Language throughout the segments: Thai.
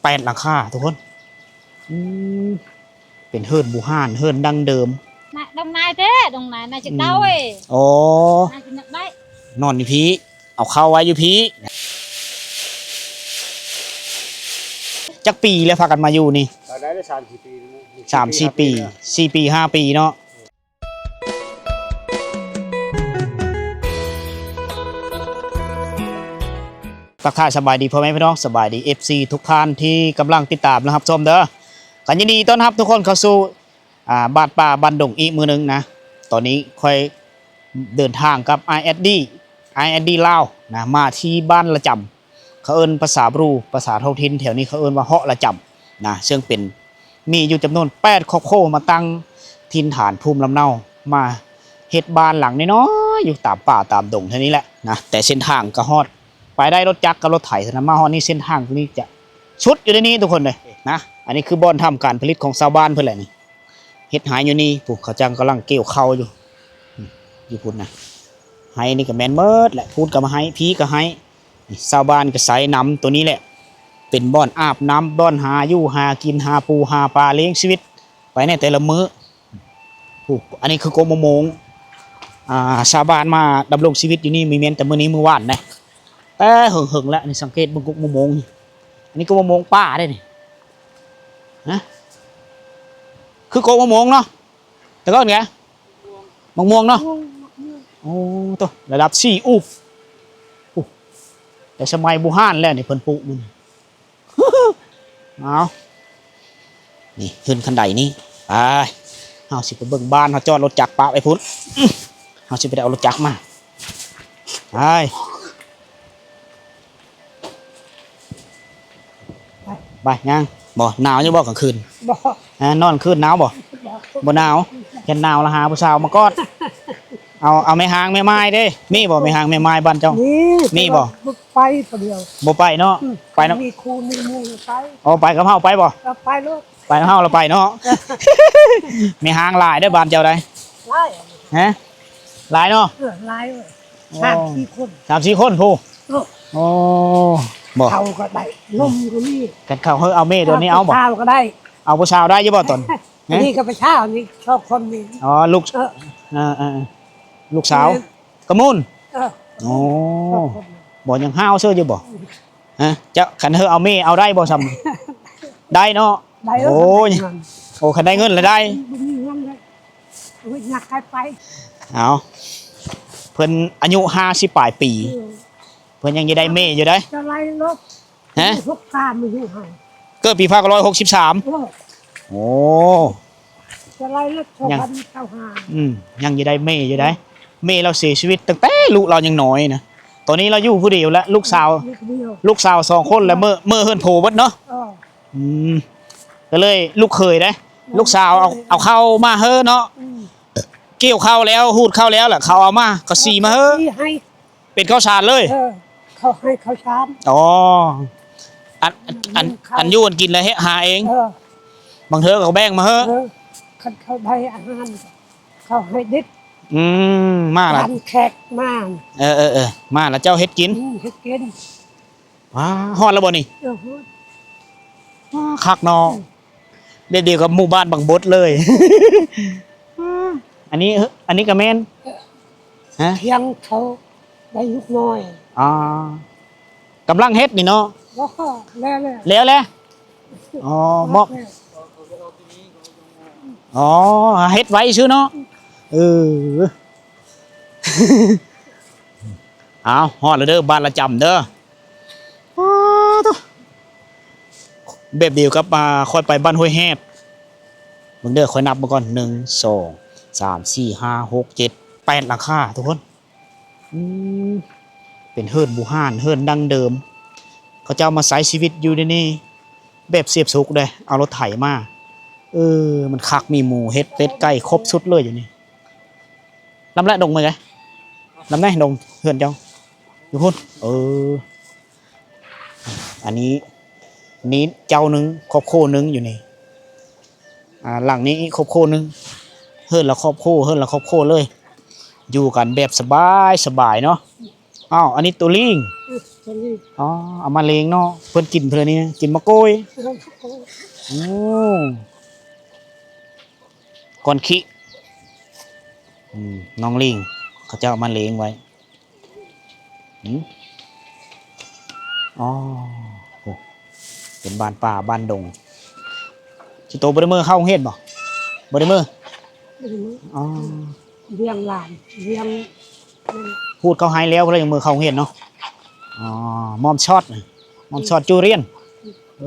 8 หลังคาทุกคนอืมเป็นเฮิร์นบูฮานเฮิร์นดั้งเดิมđồng này thế đồng này này chừng đâu ấy โอ้ này chừng đấy นอนอยู่พีเอาเข้าไว้อยู่พีจักปีแล้วพากันมาอยู่นี่ได้3-4 ปี3-4 ปี4 ปี5 ปีเนาะทักทายสบายดีพ่อแม่พี่น้องสบายดี FC ทุกท่านที่กำลังติดตามนะครับชมเด้อกันยินดีต้อนรับทุกคนเข้าสู่บ้านป่าบ้านดงอีกมือนึงนะตอนนี้ค่อยเดินทางกับ ISD ลาวนะมาที่บ้านละจำเขาเอิ้นภาษาบรูภาษาท้องถิ่นแถวนี้เขาเอิ้นว่าเหาะละจำนะซึ่งเป็นมีอยู่จำนวน8ครอบครัวมาตั้งถิ่นฐานภูมิลำเนามาเฮ็ดบ้านหลังน้อยๆอยู่ตามป่าตามดงเท่านี้แหละนะแต่เส้นทางก็ฮอดไปได้รถจักรกับรถไถนะมาฮอดนี่เส้นทางนี้จะชุดอยู่ในนี้ทุกคนเลยนะอันนี้คือบ่อนทำการผลิตของชาวบ้านเพิ่นแหละนี่เฮ็ดหายอยู่นี่พวกเขาจังกำลังเกี่ยวข้าวอยู่พุ่นนะไห้นี่ก็แม่นเมิดแหละพูดก็มาให้พีก็ให้ชาวบ้านก็ใส่น้ำตัวนี้แหละเป็นบ่อนอาบน้ำบ่อนหาอยู่หากินหาปูหาปลาเลี้ยงชีวิตไปในแต่ละมื้ออันนี้คือกรมประมงชาวบ้านมาดำรงชีวิตอยู่นี่มีเมียนแต่มื้อนี้มื้อวานนะแต่หึงๆแล้วนี่สังเกตบึงกุกมะม่วงอันนี้ก็มะม่วงป่าได้นี่นะคือโกมะม่วงเนาะแต่ก็ไงมะม่วงเนาะโอ้ตัวระดับ4อูบแต่สมัยบูฮานแล้วนี่เพิ่นปลูกมันเอานี่ขึ้นคันไดนี่ไปเฮาสิไปเบิ่งบ้านเฮาจอดรถจักรปะไปพุ่นเฮาสิไปเอารถจักรมาไปยังบ่หนาวอยู่บ่กลางคืนบ่นอนคืนหนาวบ่หนาวแค่หนาวละหาผู้สาวมากอดเอาแม่หางแม่ไม้เด้มีบ่แม่หางแม่ไม้บ้านเจ้ามีบ่ไปตัวเดียวบ่ไปเนาะไปเนาะมีครูมีมูไปอ๋อไปกับเฮาไปบ่ไปลูกไปกับเฮาเราไปเนาะแม่หางหลายเด้อบ้านเจ้าได้หลายฮะหลายเนาะหลาย3-4 คน3-4 คนผู้โอ้บ่เขาก็ได้นมก็มีกันเข้าเฮาเอาเมตัวนี้เอาบ่ข้าวก็ได้เอาผู้สาวได้อยู่บ่ตอนนี่ก็ไปเช้านี่ชอบคนนี้อ๋อลูกลูกสาวกระมุนโอ้บ่ยังห้าวเสื้ออยู่บ่ฮะจะคันเฮาเอาเมเอาได้บ่ซ้ำได้เนาะโอ้ยโอ้คันได้เงินแล้วได้มีเงินได้อยากไปเอาเพิ่นอายุ50ปลายปีเพิ่นยังจะได้เมอยู่ได้จะไล่ลูกฮะพวกตามมาอยู่ให้เกิดปี1963โอ้จะไล่ลูก25ยังจะได้เมอยู่ได้เมเราเสียชีวิตตั้งแต่ลูกเรายังน้อยนะตอนนี้เราอยู่ผู้เดียวแล้วลูกสาว2 คนแล้วเมื่อเฮือนโผเบิดเนาะก็เลยลูกเคยได้ลูกสาวเอาเข้ามาเฮ้อเนาะเกี่ยวเข้าแล้วหูดเข้าแล้วแหละเขาเอามาก็สีมาเฮ้อเป็นข้าวสารเลยเขาให้ข้าวสารอ๋ออันยุ่นกินแล้วหาเองบางเธอเขาแบ่งมาเฮ้อเขาได้อาหารเขาให้ดิบมาละแขกมามาแล้วเจ้าเฮ็ดกินว้าฮอดแล้วบ่นี่คักนอเดียวกับหมู่บ้านบางบดเลยอันนี้ก็แม่นฮะเพียงเขาได้ลูกน้อยกำลังเฮ็ดนี่เนาะแล้วอ๋อมอบอ๋อเฮ็ดไว้ชื่อเนาะเอาฮอดแล้วเด้อบ้านละจำเด้อแบบเดียวกับค่อยไปบ้านห้วยแฮบมึงเด้อค่อยนับมาก่อน1 2 3 4 5 6 7 8หลังคาทุกคนเป็นเฮิร์นบูฮานเฮิร์นดั้งเดิมเขาเจ้ามาใช้ชีวิตอยู่ในนี่แบบเสียบสุกเลยเอารถไถมามันคักมีหมูเฮ็ดเป็ดไก่ครบสุดเลยอยู่นี่ลำแรกดงมาไงลำแรกดงเฮือนเจ้าอยู่พุ่นอันนี้เจ้านึงครอบโคนึงอยู่นี่หลังนี้ครอบโคนึงเฮือนละครอบโคเลยอยู่กันแบบสบายเนาะอ้าวอันนี้ตัวลิง ตัวนี้ อ๋อเอามาเลี้ยงเนาะเพิ่นกินเพิ่นนี่กินมะโกย เราเขา โอ้ก่อนขี้น้องลิงเขาเจ้าเอามาเลี้ยงไว้อืมอ๋อโหเป็นบ้านป่าบ้านดงสิโตบ่ได้มื้อเข้าโรงเรียนบ่บ่ได้มื้ออ๋อ เรียงหลานเรียง พูดเขาให้แล้วเพิ่นเลยยังมื้อเข้าโรงเรียนเนาะอ๋อมอมช็อตน่ะมอมช็อตจูเรียนเอ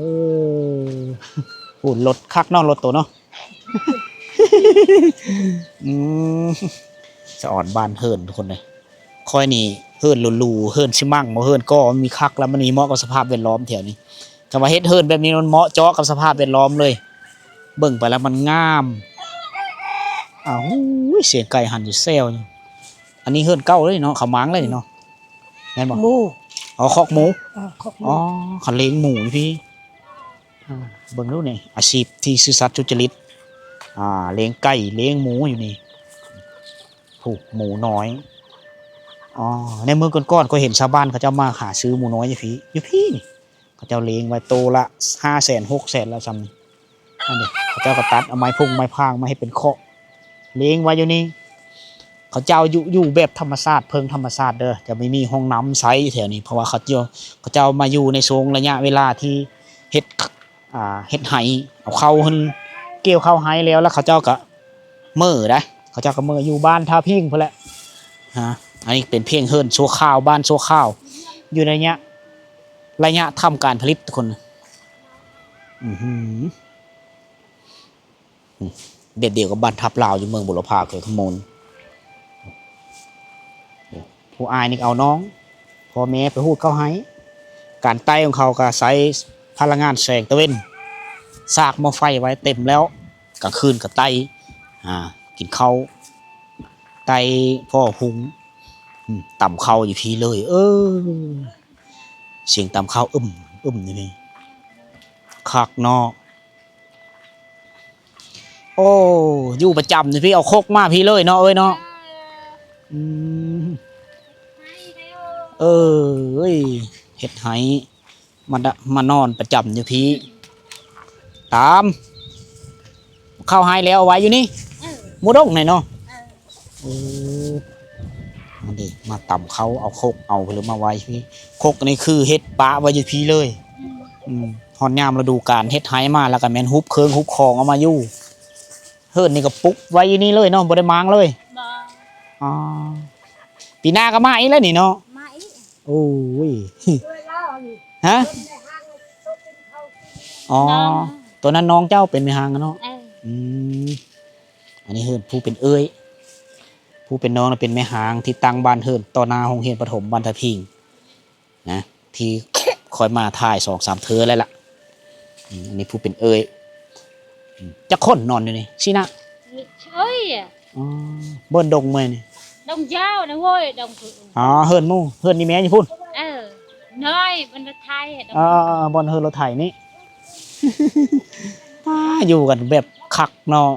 อพูดรถคักเนาะรถโตเนาะ อืมสะอ่อนบ้านเฮิร์นทุกคนเลยค่อยนี่เฮิร์นหลูๆเฮิร์นชิมั่งบ่เฮิร์นก็มีคักแล้วมันมีเหมาะกับสภาพแวดล้อมแถวนี้คำว่าเฮ็ดเฮิร์นแบบนี้มันเหมาะเจาะกับสภาพแวดล้อมเลย เบิ่งไปแล้วมันงามอ้าวเสียงไก่หันอยู่แซวอยู่อันนี้เฮิร์นเก่าเลยเนาะเขามังเลยเนาะแม่นบ่ หมู อ๋อคอกหมู คอกหมู อ๋อเขาเลี้ยงหมูนี่พี่เบิ่งดูนี่อาชีพที่ซื่อสัตย์สุจริตเลี้ยงไก่เลี้ยงหมูอยู่นี่ผูกหมูน้อยอ๋อในเมืองก่อนๆก็เห็นชาวบ้านเขาเจ้ามาหาซื้อหมูน้อยอยู่พี่นี่เขาเจ้าเลี้ยงไว้โตละ500,000 600,000แล้วซ้ำนี่อันนี้เขาเจ้าก็ตัดเอาไม้พุ่งไม้พางมาให้เป็นเคาะเลี้ยงไว้อยู่นี่เขาเจ้าอยู่แบบธรรมชาติเพิงธรรมชาติเด้อจะไม่มีห้องน้ำใช้แถวนี้เพราะว่าเขาเจ้ามาอยู่ในช่วงระยะเวลาที่เฮ็ดเฮ็ดไหเอาเข้าขึ้นเกี่ยวเข้าไหแล้วเขาเจ้าก็มื้อนะเขาเจ้าก็มื้ออยู่บ้านท่าพิงพุ่นแหละฮะอันนี้เป็นเพียงเฮิรนชั่วคราวบ้านชั่วคราวอยู่ในระยะทำการผลิตทุกคนเด็ดเดียวกับบ้านทับลาวอยู่เมืองบุรพาเกิดขโมนผู้อายนี่เอาน้องพ่อแม่ไปหูดเข้าให้การไต่ของเขาก็ใช้พลังงานแสงตะเวนซากหม้อไฟไว้เต็มแล้วกลางคืนก็ไต่กินข้าวไต่พ่อหุงต่ำเข้าอยู่พี่เลยเสียงต่ำเข้านี่นี่คักเนาะโอ้อยู่ประจำนี่พี่เอาโคกมาพี่เลยเนาะเนาะเอ้ยเฮ็ดให้มานอนประจำอยู่พี่ตามเข้าให้แล้วเอาไว้อยู่นี่หมูดงไหนเนาะมันดิมาต่ำเขาเอาโคกเอาหรือมาไว้พี่โคกนี่คือเฮ็ดปะไว้อยู่พี่เลยฮอนยามฤดูกาลเฮ็ดให้มาแล้วก็แม่นฮุบเครื่องฮุบของเอามาอยู่เฮิรนนี่ก็ปุ๊กไว้อยู่นี่เลยเนาะบ่ได้มางเลยอ๋อปีหน้าก็มาอีกแล้วนี่เนาะโอ้ยฮะอ๋อตัวนั้นน้องเจ้าเป็นแม่ฮางเนาะอันนี้เฮิรนผู้เป็นเอ้ยผู้เป็นน้องเป็นแม่ฮางที่ตั้งบ้านเฮิรนต่อหน้าโรงเรียนประถมบ้านทะพิงนะที่คอยมาถ่าย2-3เทอแล้วล่ะอันนี้ผู้เป็นเอ้ยจะค้นนอนอยู่นี่สินะเอ้ยเบิ้นดงเมื่อนี่ดงเจ้านะเว้ยดงเฮิรนมู่เฮิรนนี่แม่อยู่พุ่นน้อยบรรทัดไทยบนเฮิรนรถไถนี่ อยู่กันแบบคักเนาะ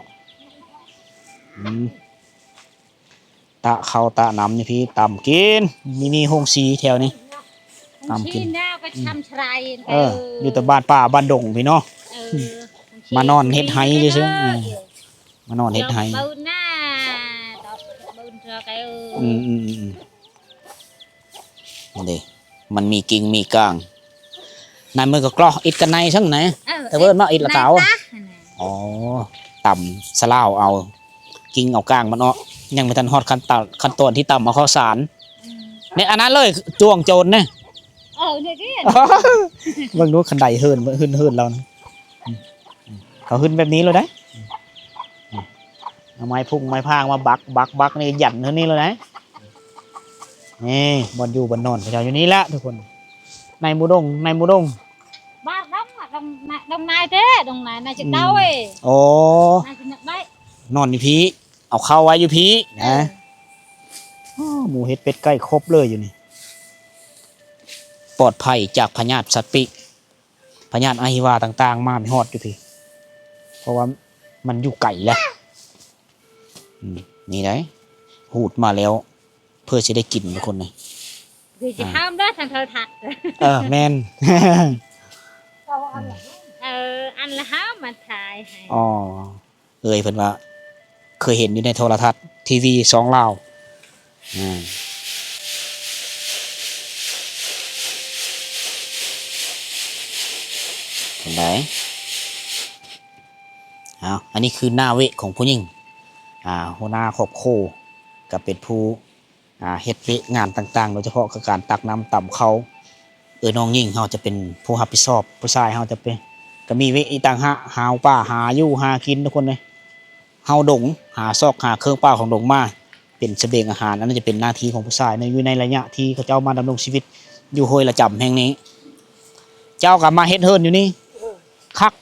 ตะเขาตะน้ำนี่พี่ตำกินมีโฮงสีแถวนี้ตำกินไปทำชรายอยู่แต่บ้านป่าบ้านดงพี่เนาะมานอนเฮ็ดไห้ซื่อมานอนเฮ็ดไห้นี่มันมีกิ่งมีก้างนายมือก็กรอกอิดกันในช่างไหนแต่เบิ่นมาอิดละเก๋าอ๋อต่ำสลาวเอากิ่งเอาก้างมันเนาะยังไม่ทันฮอดขั้นตอนที่ต่ำเอาข้าวสารเนี่ยอันนั้นเลยจ้วงโจรเนี่ยเนี่ยดิเบิ่งดูขันไดเฮิรนเรานะเขาขึ้นแบบนี้เลยได้เอาไม้พุ่งไม้พางมาบักนี่หยันเท่านี้เลยนะนี่บอลอยู่บอลนอนเขาอยู่นี่แหละทุกคนในมูดงบ้านดงนายเต้ดงนายจะเต้าโอ้นอนอยู่พี่เอาเข้าไว้อยู่พี่นะหมูเห็ดเป็ดไก่ครบเลยอยู่นี่ปลอดภัยจากพยาธิสัตว์ปีกพยาธิอหิวาต่างๆมาไม่ฮอดอยู่พี่เพราะว่ามันอยู่ไก่แล้วนี่ได้หูดมาแล้วเพื่อจะได้กินทุกคนเลย vì chỉ ham đó thằng thơ thật แม่น anh là háo mà thải อ๋อเอ้ยเพิ่นว่าเคยเห็นอยู่ในโทรทัศน์ทีวีสองลาวอืมเห็นไหมเอาอันนี้คือหน้าเวทของผู้หญิงหัวหน้าครอบครัวก็เป็นผู้เฮ็ดเวะงานต่างๆโดยเฉพาะคือการตักน้ำต่ำเขาน้องหญิงเฮาจะเป็นผู้รับผิดชอบผู้ชายเฮาจะเป็นก็มีเวะอีกต่างหากหาป่าหาอยู่หากินทุกคนเลยเฮาดงหาซอกหาเครื่องป่าของดงมาเป็นเสบียงอาหารอันนั้นจะเป็นหน้าที่ของผู้ชายในอยู่ในระยะที่เขาเจ้ามาดำรงชีวิตอยู่ห้วยละจำแห่งนี้ เจ้าก็มาเฮ็ดเฮิรนอยู่นี่คัก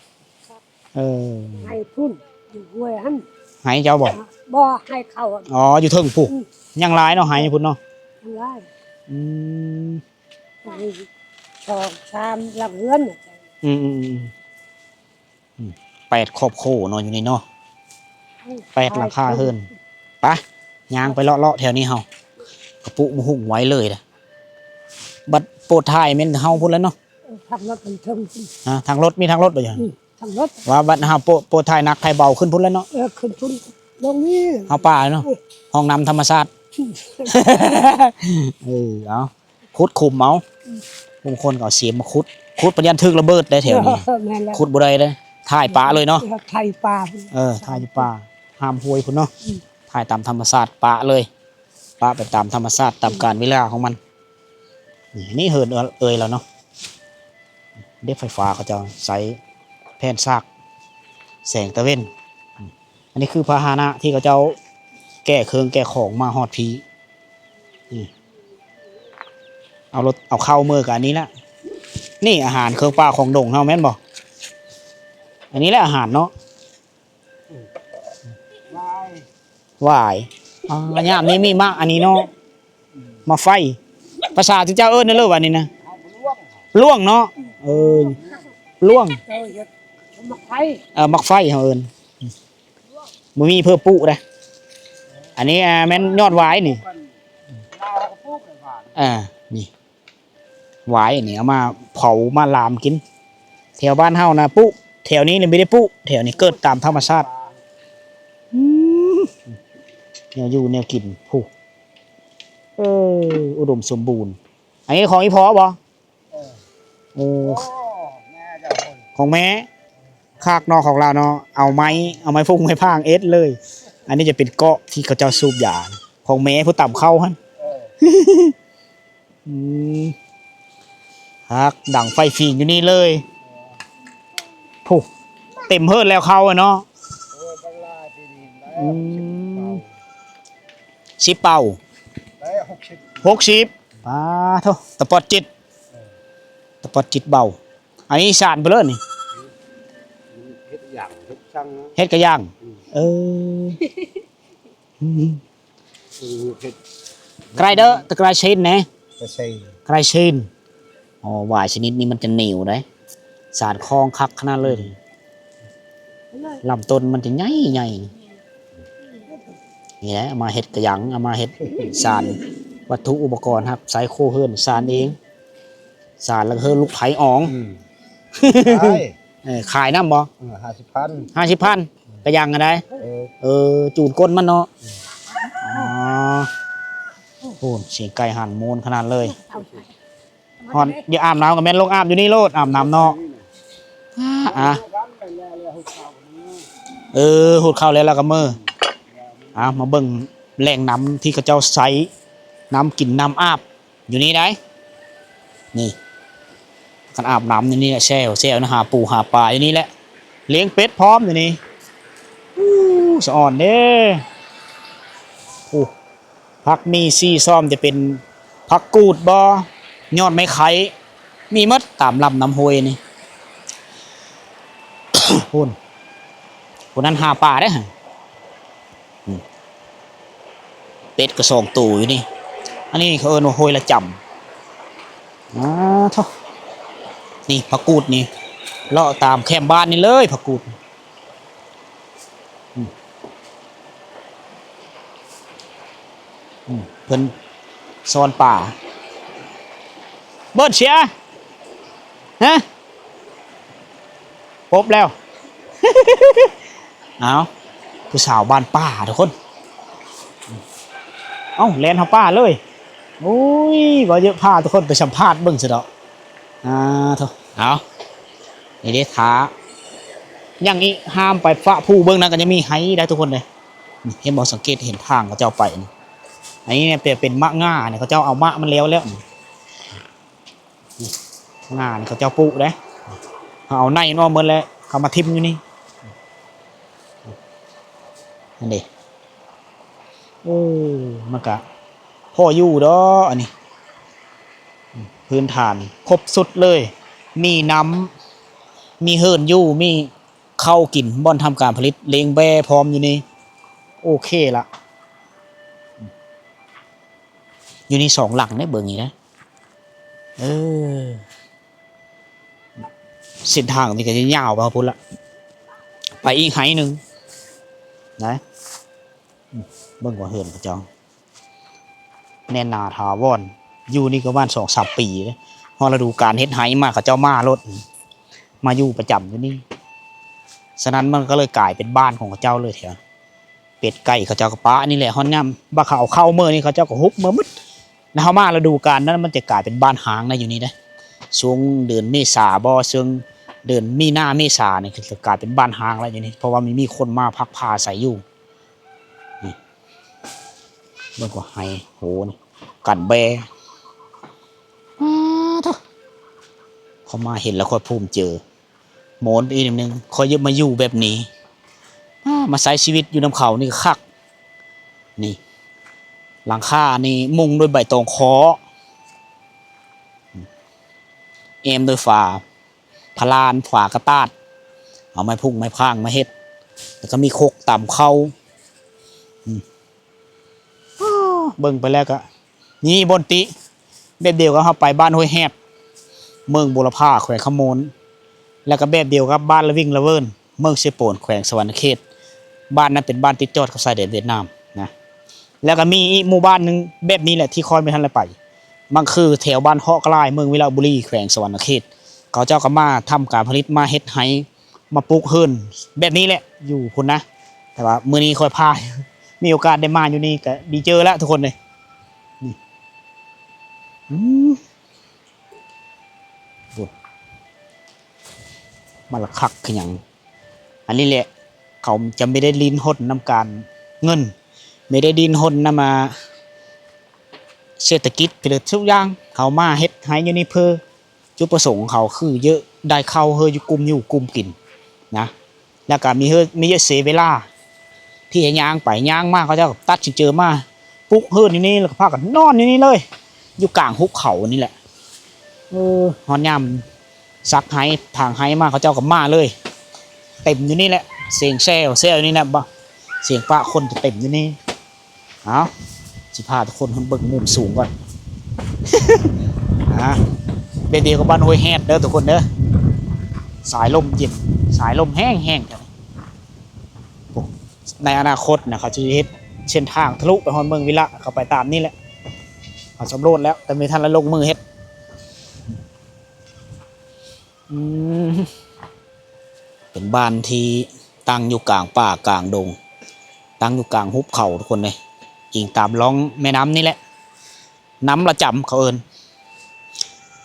ให้พุ่นอยู่ห้วยหัน ให้เจ้าบอก บ่ให้เขา อ๋ออยู่เทิงผู้ยังหลายเนาะให้พุ่นเนาะ ได้ อืม ให้ชอบชามหลังเฮือน อืม8 ครอบครัวเนาะอยู่นี่เนาะ 8 หลังคาเฮิรนไปย่างไปเลาะๆแถวนี้เฮากระปุกมะฮุ่งไว้เลยนะบัดโปรดถ่ายแม่นเฮาพุ่นแล้วเนาะ ทางรถมันเทิง ทางรถมีทางรถบ่อย่าง ทางรถ ว่าบัดเฮาโปรดถ่ายหนักถ่ายเบาขึ้นพุ่นแล้วเนาะ ขึ้นพุ่นลงนี่ เฮาป่าเนาะห้องน้ำธรรมชาติ เอาขุดขุมเอาบางคนก็เอาเสียมมาขุดปะยันทึกระเบิดได้แถวนี้ขุดบ่ได้เด้ถ่ายป่าเลยเนาะ ไทยปลา ถ่ายอยู่ป่าห้ามห้วยพุ่นเนาะถ่ายตามธรรมชาติป่าเลยป่าไปตามธรรมชาติตามกาลเวลาของมันนี่เหินแล้วเนาะเด็กไฟฟ้าเขาจะใส่แผ่นซากแสงตะเว้นอันนี้คือพาหนะที่เขาเจ้าแก้เครื่องแก้ของมาฮอดพีเอาเข้ามือกับอันนี้ละนี่อาหารเครื่องป่าของดงเฮาแม่นบ่อันนี้แหละอาหารเนาะวายอันนี้นี่มีมากอันนี้เนาะมาไฟภาษาที่เจ้าเอิ้นนั่นเลยวันนี้นะล่วงเนาะล่วงมักไฟเฮาเอิ้นบ่มีเพื่อปุนะอันนี้แม่นยอดหวายนี่นี่หวายนี่เอามาเผามาลามกินแถวบ้านเฮานะปุแถวนี้เลยไม่ได้ปุแถวนี้เกิดตามธรรมชาติแนวอยู่แนวกินผู้อุดมสมบูรณ์อันนี้ของอีพอบ่ของแม่คากนอกของเราเนาะเอาไม้ฟุ้งไม้พางเอสเลยอันนี้จะเป็นเกาะที่เขาเจ้าสูบยาของแม่ผู้ต่ำเข้าฮะฮักดังไฟฟิงอยู่นี่เลยผู้เต็มเฮิร์ดแล้วเขาเนาะชิปเป่า60เท่าตะปอดจิตเบาอันนี้สานไปเลยนี่เฮ็ดกระย่างไกรเด้อตะไคร้ชินนะไกรชินหวายชนิดนี้มันจะเหนียวได้สารคลองคักขนาดเลยลำต้นมันจะใหญ่นี่แหละเอามาเฮ็ดกระยังเอามาเฮ็ดสารวัตถุอุปกรณ์ครับใส่โคเฮิร์นสารเองสารแล้วเฮิร์นลูกไผ่อ๋องขายน้ำบ่50,000กระยังอะไรจูดก้นมันเนาะโอ้เสียงไก่หันมูลขนาดเลยฮอนอย่าอาบน้ำกับแม่นลงอาบอยู่นี่โลดอาบน้ำเนาะหุดเข้าแล้วก็มือมาเบิ่งแหล่งน้ำที่เขาเจ้าใช้น้ำกินน้ำอาบอยู่นี่ได้นี่การอาบน้ำอยู่นี่แหละแช่นะหาปูหาปลาอยู่นี่แหละเลี้ยงเป็ดพร้อมอยู่นี่สะอ่อนเด้ผักมีซี่ซ้อมจะเป็นผักกูดบ่ยอดไม้ไข่มีมัดตามลำน้ำห้วยนี่ คนนั้นหาปลาได้ฮะเป็ดกระสองตูอยู่นี่อันนี้เขาเอิ้นว่าห้วยละจำเท่านี่ผักกูดนี่เลาะตามแคมบ้านนี่เลยผักกูดเพิ่นซ่อนป่า เบิดเสียฮะพบแล้ว เอาผู้สาวบ้านป้าทุกคนเอ้าแลนเขาป้าเลยโอ้ยบ่เยอะพาทุกคนไปสัมภาษณ์เบิ่งสิดอกเถอะเอานี่เด้ท้ายังอีห้ามไปฟ้าผู้เบิ่งนั้นก็จะมีไห้ได้ทุกคนเลยนี่เห็นบ่สังเกตเห็นทางเขาเจ้าไปนี่อันนี้เนี่ยเป็นมะง่าเนี่ยเขาเจ้าเอามะมันแล้วนี่งานเขาเจ้าปุได้เอาในนอกหมดแล้วเขามาทิมอยู่นี่นั่นเด้โอ้มันกะพ่ออยู่ดออันนี้พื้นฐานครบสุดเลยมีน้ำมีเฮิร์นอยู่มีข้าวกินบ่อนทำการผลิตเลี้ยงแบพร้อมอยู่นี่โอเคละอยู่นี่2 หลังได้เบิ่งนี่นะเส้นทางนี่ก็จะยาวไปพุ่นละไปอีกไห้หนึ่งนะเบิ่งว่าเฮิร์นกระจองแน่นาถาวรอยู่นี่ก็บ้าน2-3 ปีเลยพอฤดูการเฮ็ดไห้มาเขาเจ้ามารถมาอยู่ประจำอยู่นี่ฉะนั้นมันก็เลยกลายเป็นบ้านของเขาเจ้าเลยเถอะเป็ดไก่เขาเจ้าก็ปะนี่แหละฮอนย่ำบ้าเขาเอาเข้าเมื่อนี่เขาเจ้าก็ฮุบเมื่อมึดนะเขามาฤดูการนั้นมันจะกลายเป็นบ้านหางนะอยู่นี่นะช่วงเดือนเมษาบ่ช่วงเดือนมีนาเมษาเนี่ยจะกลายเป็นบ้านหางแล้วอยู่นี่เพราะว่ามีคนมาพักพาใส่อยู่นี่เบิ่งว่าไห้โหนี่กันแบเขามาเห็นแล้วค่อยภูมิเจอโมนอีกนิดนึงค่อยยึดมาอยู่แบบนี้มาใช้ชีวิตอยู่น้ำเขานี่คักนี่หลังคานี่มุงด้วยใบตองคอเอมด้วยฝาพลานฝากระตาดเอาไม้พุ่งไม้พางมาเฮ็ดแล้วก็มีโคกต่ำเข้าเบิ่งไปแล้วก็นี่บนติแบบเดียวก็เข้าไปบ้านห้วยแฮดเมืองบุรพาแขวงขโมนแล้วก็แบบเดียวกับบ้านละวิ่งละเวินเมืองเชโปนแขวงสวรรณเขตบ้านนั้นเป็นบ้านติดจอดกับชายแดนเวียดนามนะแล้วก็มีอีกหมู่บ้านนึงแบบนี้แหละที่คอยไม่ทันเลยไปมันคือแถวบ้านเฮาะกลายเมืองวิลาบุรีแขวงสวรรณเขตเขาเจ้าก็มาทำการผลิตมาเฮ็ดไห้มาปลูกเฮิรนแบบนี้แหละอยู่พุ่นนะแต่ว่ามื้อนี้คอยพามีโอกาสได้มาอยู่นี่ก็ดีเจอแล้วทุกคนเลยนี่มันละคักคือหยังอันนี้แหละเขาจะไม่ได้ลิ้นหดน้ำการเงินไม่ได้ดินหดนำมาเศรษฐกิจไปเลยทุกอย่างเขามาเฮ็ดให้อยู่นี่เพื่อจุดประสงค์ของเขาคือเยอะได้เข้าเฮออยู่กลุ่มกินนะแล้วก็มีเฮอมีเยอะเสียเวลาที่ย่างไปย่างมากเขาจะตัดสิเจอมาปุ๊กเฮออยู่นี่แล้วก็พากันนอนอยู่นี่เลยอยู่กลางหุบเขานี่แหละฮอนยำซักไห้ทางไห้มาเขาเจ้ากับมาเลยเต็มอยู่นี่แหละเสียงแซวนี่นะบ่เสียงปะคนจะเต็มอยู่นี่เอาสิพาทุกคนเบิ่งมุมสูงก่อนเดียวกับบ้านห้วยแฮดเด้อทุกคนเด้อสายลมเย็นสายลมแห้งในอนาคตนะเขาจะเฮ็ดเส้นทางทะลุไปฮอนเมืองวิละเขาไปตามนี่แหละเขาสำรวจแล้วแต่ไม่ทันละลงมือเฮ็ดเป็นบ้านที่ตั้งอยู่กลางป่ากลางดงตั้งอยู่กลางหุบเขาทุกคนเลยอิงตามร่องแม่น้ำนี่แหละน้ำละจำเขาเอิญ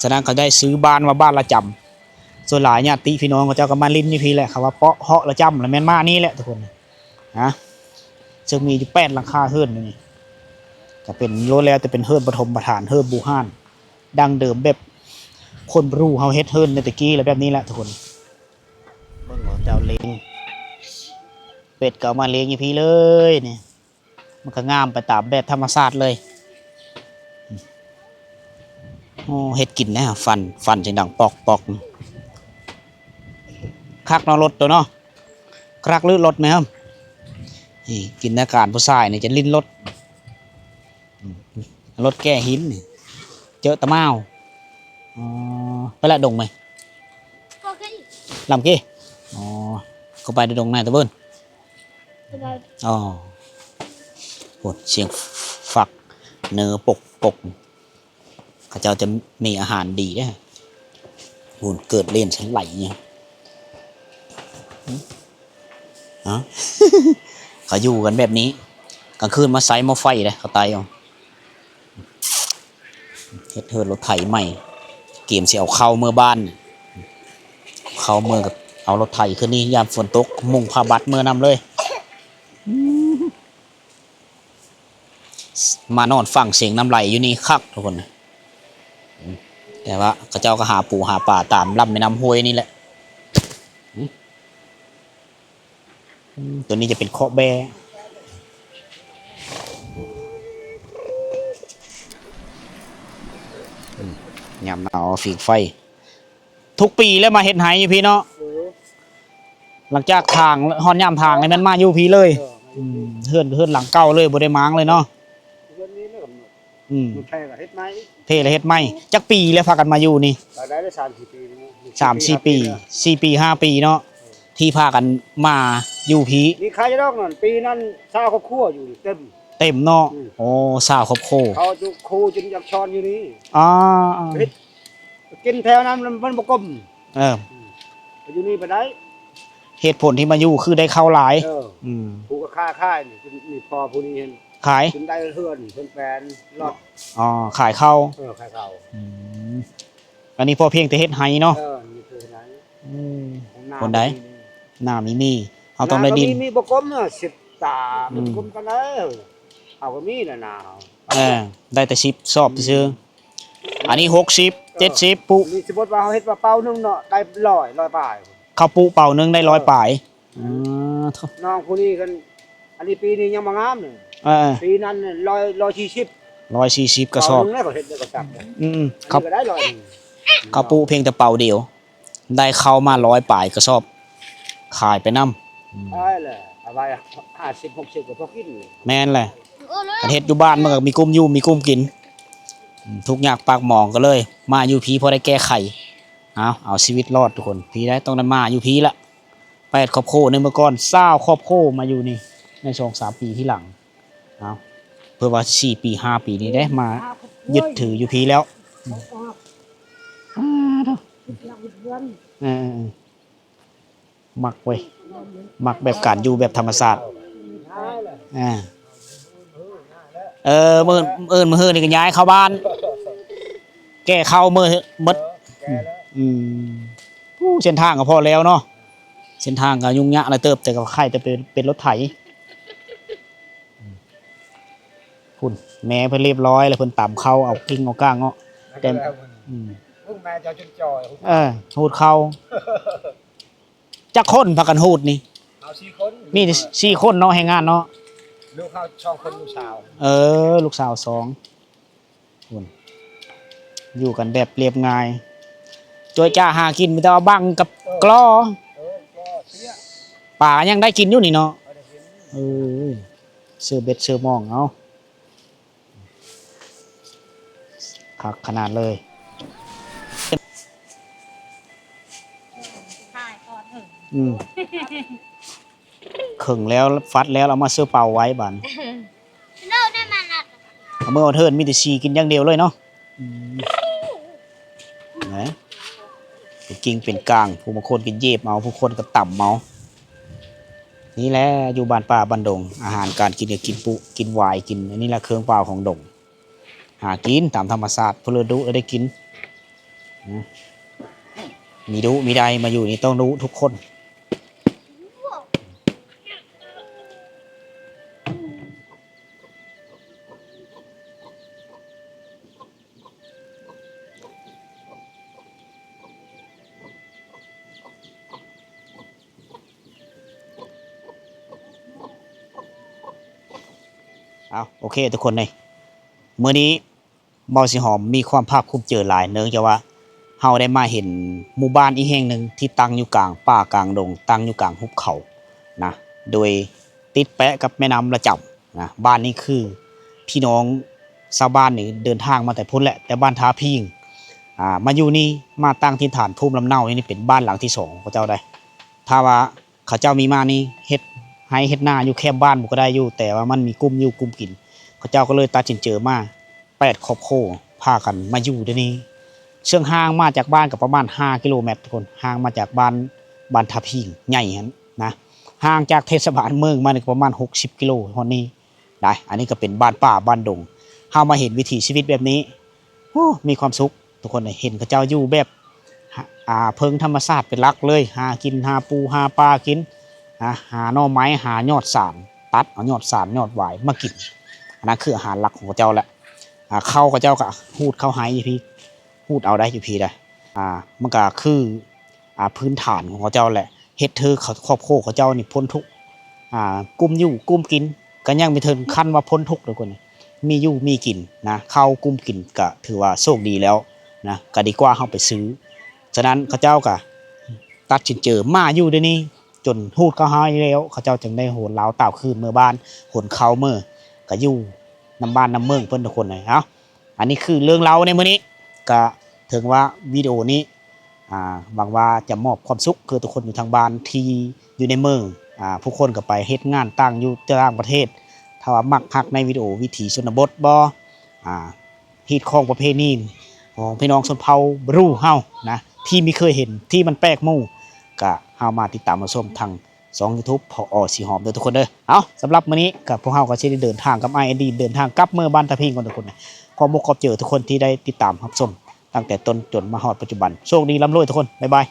ฉะนั้นเขาได้ซื้อบ้านว่าบ้านละจำส่วนหลายญาติพี่น้องเขาเจ้าก็มาลิ้นนี่พี่แหละเขาว่าเปาะเหาะละจำละแม่นมานี่แหละทุกคนนะจึงมีอยู่8 หลังคาเฮิรนนี่ก็เป็นโลแล้วแต่เป็นเฮิรนปฐมประธานเฮิรนบูฮานดังเดิมแบบคนรู้เฮาเฮ็ดเฮิรนในตะกี้แล้วแบบนี้แหละทุกคนเบิ่งว่าเจ้าเลี้ยงเป็ดก็มาเลี้ยงอยู่พี่เลยนี่มันก็งามไปตามแบบธรรมชาติเลยโอ้เฮ็ดกินนะฟันเสียงดังปอกคักเนาะรถตัวเนาะคักลื่นรถไหมครับนี่กินอาการผู้ชายเนี่ยจะลิ้นรถแก้หินเจอตะเมาไปละดงไหมลำกี้เขาไปในดงไหนตะเบิ้ลปวดเสียงฝักเนื้อปก เขาเจ้าจะมีอาหารดีเด้อหุ่นเกิดเล่นฉันไหลเนี่ยฮะ เขาอยู่กันแบบนี้กลางคืนมาไซมาไฟเลยเขาตายเอาเฮ็ดเทิร์นรถไถใหม่เกมสิเอาเข้าเมื่อบ้านเข้าเมื่อกับเอารถไถขึ้นนี่ยามฝนตกมุ่งพาบัดเมื่อนำเลยมานอนฟังเสียงน้ำไหลอยู่นี่คักทุกคนแต่ว่าเขาเจ้าก็หาปูหาป่าตามลำแม่น้ำห้วยนี่แหละตัวนี้จะเป็นเคาะแบยามหนาวฝีกไฟ ทุกปีแล้วมาเฮ็ดไหอยู่พี่เนาะหลังจากทางฮอนยามทางนี่มันมาอยู่พี่เลยเฮือนหลังเก่าเลยบ่ได้ม้างเลยเนาะมันแพงกับเฮ็ดไหม เท่เลยเฮ็ดไหมจักปีแล้วพากันมาอยู่นี่ ได้ได้3-4 ปีนี่ 3-4 ปี4 ปี5 ปีเนาะที่พากันมาอยู่พี่ มีใครจะดอกนั่นปีนั้นชาวครอบครัวอยู่เต็ม เต็มเนาะโอ้สาวครอบครัว เขาจุครูจนอยากช้อนอยู่นี่ อ๋อ กินแถวนั้นมันบ่กลม อยู่นี่ไปได้ เหตุผลที่มาอยู่คือได้เข้าหลายผู้ก็ค่ายนี่พอผู้นี้เห็น ขาย จนได้เฮือนเพิ่นแฟนรอด อ๋อขายเข้า ขายเขา อันนี้พอเพียงแต่เฮ็ดไหเนาะ นี่คือไหน คนใดน้ำมีเขาต้องได้ดิน มีบ่กลมเนาะ10 ตาบ่กลมกันแล้วเอาก็มีน่ะนา ได้แต่10 สอบซื่ออันนี้60 70ปุ มีสมมุติว่าเฮาเฮ็ดว่าเป้านึงเนาะได้100ปลาย ข้าวปุเป่านึงได้100ปลายน้องผู้นี้กันอันนี้ปีนี้ยังบ่งามนี่ปีนั้น140 140กระสอบ นึงแล้วก็เฮ็ดได้ก็จับ ครับ ก็ได้100นึง ข้าวปุเพียงแต่เป่าเดียว ได้เข้ามา100ปลายกระสอบ ขายไปนำ ได้แหละเอาไว้50 60ก็พอกิน แม่นแหละอันเฮ็ดอยู่บ้านมันก็มีกุ้มอยู่มีกุ้มกินทุกยากปากหมองก็เลย มาอยู่พีพอได้แก้ไขเอาชีวิตรอดทุกคนพีได้ต้องได้มาอยู่พีละ8 ครอบครัวในเมื่อก่อน20 ครอบครัวมาอยู่นี่ใน2-3 ปีที่หลังเพื่อว่า4 ปี 5 ปีนี้ได้มายึดถืออยู่พีแล้วมักเว้ยมักแบบการอยู่แบบธรรมชาติมื้อนี่ก็ย้ายเข้าบ้าน แก้เข้ามื้อหมดเส้นทางก็พอแล้วเนาะเส้นทางก็ยุ่งยากหลายเติบแต่ก็ใครจะเป็นรถไถพุ่นแม่เพิ่นเรียบร้อยแล้วเพิ่นตำเข้าเอากิ้งเอาก้างเนาะแต่แม่จะจนจ่อย หูดเข้าจักคนพากันหูดนี่ เอา4 คน มี4 คนเนาะให้งานเนาะ ลูกเขา2 คนลูกสาว ลูกสาว2พุ่นอยู่กันแบบเรียบง่ายจอยจ้าหากินมีแต่ว่าบังกับกล้อป่ายังได้กินอยู่นี่เนาะซื้อเบ็ดซื้อมองเอาคักขนาดเลยขึงแล้วฟัดแล้วเอามาซื้อเป่าไว้บันเอาเมื่อเอาเทิร์นมีแต่ชีกินอย่างเดียวเลยเนาะนะกิ่งเป็นกลางผู้บางคนก็เย็บเมาผู้คนก็ต่ำเมานี่แหละอยู่บ้านป่าบ้านดงอาหารการกินก็กินปุกินวายกินอันนี้แหละเครื่องเปล่าของดงหากินตามธรรมชาติเพื่อดูได้กินมีดูมีใดมาอยู่นี่ต้องรู้ทุกคนโอเคทุกคนเลยมื้อนี้เบาสิหอมมีความภาคภูมิใจหลายเนื่องจากว่าเฮาได้มาเห็นหมู่บ้านอีกแห่งหนึ่งที่ตั้งอยู่กลางป่ากลางดงตั้งอยู่กลางหุบเขานะโดยติดแปะกับแม่น้ำระจับนะบ้านนี้คือพี่น้องชาวบ้านนี่เดินทางมาแต่พุ่นแหละแต่บ้านท่าพิงมาอยู่นี่มาตั้งถิ่นฐานภูมิลำเนานี่เป็นบ้านหลังที่2ของเขาเจ้าได้ถ้าว่าเขาเจ้ามีมานี่เฮ็ดให้เฮ็ดหน้าอยู่แคบบ้านบ่ก็ได้อยู่แต่ว่ามันมีกุ้มอยู่กุ้มกินเขาเจ้าก็เลยตัดสินใจมา8 ครอบครัว พากันมาอยู่ที่นี่เชื่องห่างมาจากบ้านกับประมาณ5กิโลเมตรทุกคนห่างมาจากบ้านทาพิงใหญ่ฮันนะห่างจากเทศบาลเมืองมาประมาณ60กิโลตอนนี้ได้อันนี้ก็เป็นบ้านป่าบ้านดงเฮามาเห็นวิถีชีวิตแบบนี้โอ้มีความสุขทุกคนเห็นเขาเจ้าอยู่แบบเพิงธรรมชาติเป็นหลักเลยหากินหาปูหาปลากินหาหน่อไม้หายอดสารตัดเอายอดสารยอดหวายมากินอันนั้นคืออาหารหลักของเขาเจ้าแหละเข้าเขาเจ้าก็หูดเข้าหายอยู่พี่หูดเอาได้อยู่พี่ได้มันก็คือพื้นฐานของเขาเจ้าแหละเฮ็ดเธอครอบครัวเขาเจ้านี่พ้นทุกกุ้มอยู่กุ้มกินก็ยังไม่ถึงขั้นว่าพ้นทุกเลยคนมีอยู่มีกินนะเข้ากุ้มกินก็ถือว่าโชคดีแล้วนะก็ดีกว่าเข้าไปซื้อฉะนั้นเขาเจ้าก็ตัดสินเจอมาอยู่ด้วยนี่จนหูดเขาหายแล้วเขาเจ้าจึงได้โหนเล้าเต่าคืนเมื่อบ้านโหนเขาเมื่อก็อยู่นำบ้านนำเมืองเพิ่นทุกคนเลยอันนี้คือเรื่องเล่าในมื้อนี้ก็ถึงว่าวิดีโอนี้หวังว่าจะมอบความสุขคือทุกคนอยู่ทางบ้านที่อยู่ในเมืองผู้คนก็ไปเฮ็ดงานต่างอยู่ต่างประเทศถ้าว่ามักฮักในวิดีโอวิถีชนบทบ่ฮีตของประเพณีของพี่น้องชนเผ่าบรูเฮานะที่ไม่เคยเห็นที่มันแปลกหมู่ก็เฮามาติดตามมาชมทาง2 YouTube พอสีหอมเด้อทุกคนเด้อเอาสำหรับมื้อนี้กับพวกเฮาก็สิได้เดินทางกับ IND เดินทางกลับเมืองบ้านตะพิงกันทุกคนนะขอบอกขอบเจอทุกคนที่ได้ติดตามรับชมตั้งแต่ต้นจนมาฮอดปัจจุบันโชคดีร่ำรวยทุกคนบ๊ายบาย